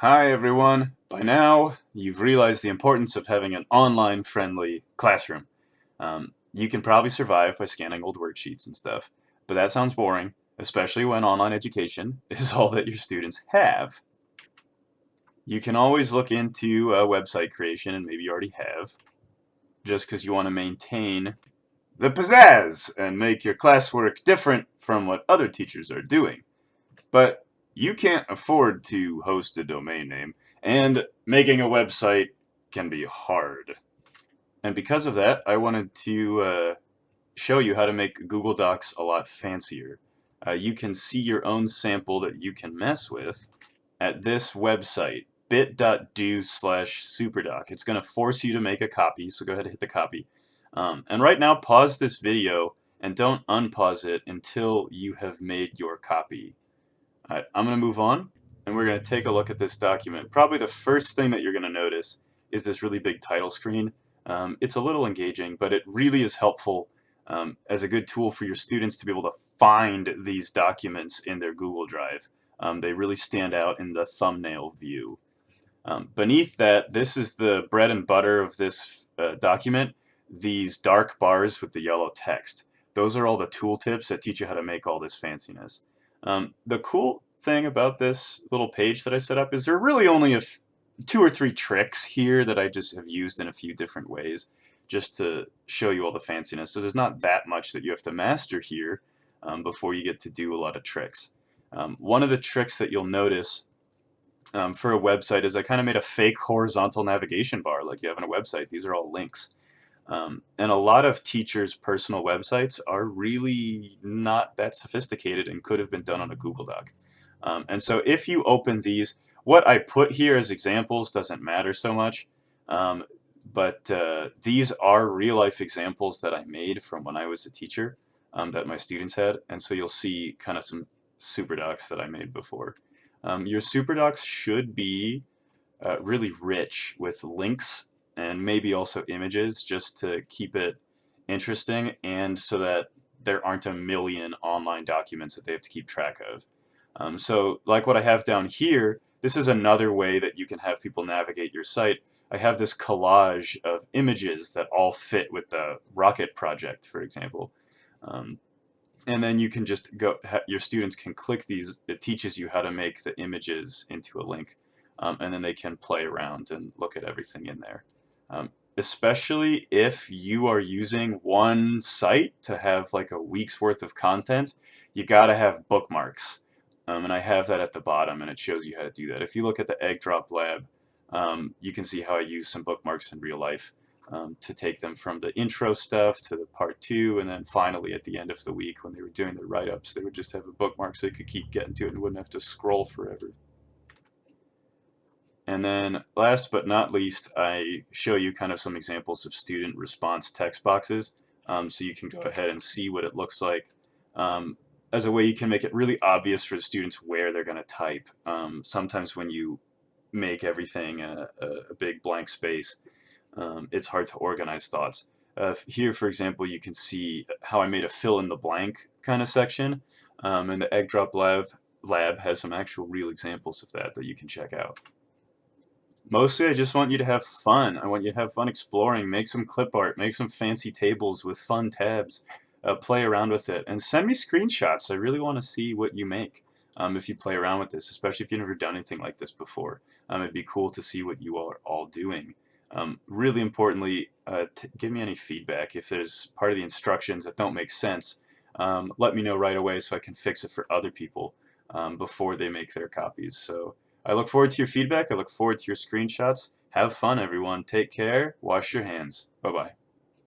Hi everyone! By now, you've realized the importance of having an online-friendly classroom. You can probably survive by scanning old worksheets and stuff, but that sounds boring, especially when online education is all that your students have. You can always look into website creation, and maybe you already have, just because you want to maintain the pizzazz and make your classwork different from what other teachers are doing. But you can't afford to host a domain name, and making a website can be hard. And because of that, I wanted to show you how to make Google Docs a lot fancier. You can see your own sample that you can mess with at this website, bit.do/superdoc. It's going to force you to make a copy, so go ahead and hit the copy. And right now, pause this video and don't unpause it until you have made your copy. Alright, I'm going to move on, and we're going to take a look at this document. Probably the first thing that you're going to notice is this really big title screen. It's a little engaging, but it really is helpful as a good tool for your students to be able to find these documents in their Google Drive. They really stand out in the thumbnail view. Beneath that, this is the bread and butter of this document, these dark bars with the yellow text. Those are all the tooltips that teach you how to make all this fanciness. The cool thing about this little page that I set up is there are really only two or three tricks here that I just have used in a few different ways just to show you all the fanciness. So there's not that much that you have to master here before you get to do a lot of tricks. One of the tricks that you'll notice for a website is I kind of made a fake horizontal navigation bar like you have on a website. These are all links. And a lot of teachers' personal websites are really not that sophisticated and could have been done on a Google Doc. And so if you open these, what I put here as examples doesn't matter so much, but these are real-life examples that I made from when I was a teacher that my students had, and so you'll see kind of some super docs that I made before. Your super docs should be really rich with links and maybe also images just to keep it interesting and so that there aren't a million online documents that they have to keep track of. So like what I have down here, this is another way that you can have people navigate your site. I have this collage of images that all fit with the rocket project, for example. And then you can just go, your students can click these, it teaches you how to make the images into a link. And then they can play around and look at everything in there. Especially if you are using one site to have like a week's worth of content, you gotta have bookmarks. And I have that at the bottom, and it shows you how to do that. If you look at the Egg Drop Lab, you can see how I use some bookmarks in real life to take them from the intro stuff to the part 2, and then finally at the end of the week when they were doing their write-ups, they would just have a bookmark so they could keep getting to it and wouldn't have to scroll forever. And then last but not least, I show you kind of some examples of student response text boxes so you can go ahead and see what it looks like. As a way you can make it really obvious for the students where they're going to type. Sometimes when you make everything a big blank space, it's hard to organize thoughts. Here, for example, you can see how I made a fill in the blank kind of section, and the Egg Drop Lab has some actual real examples of that you can check out. Mostly, I just want you to have fun. I want you to have fun exploring, make some clip art, make some fancy tables with fun tabs, play around with it, and send me screenshots. I really want to see what you make if you play around with this, especially if you've never done anything like this before. It'd be cool to see what you are all doing. Really importantly, give me any feedback. If there's part of the instructions that don't make sense, let me know right away so I can fix it for other people before they make their copies. So I look forward to your feedback. I look forward to your screenshots. Have fun, everyone. Take care. Wash your hands. Bye-bye.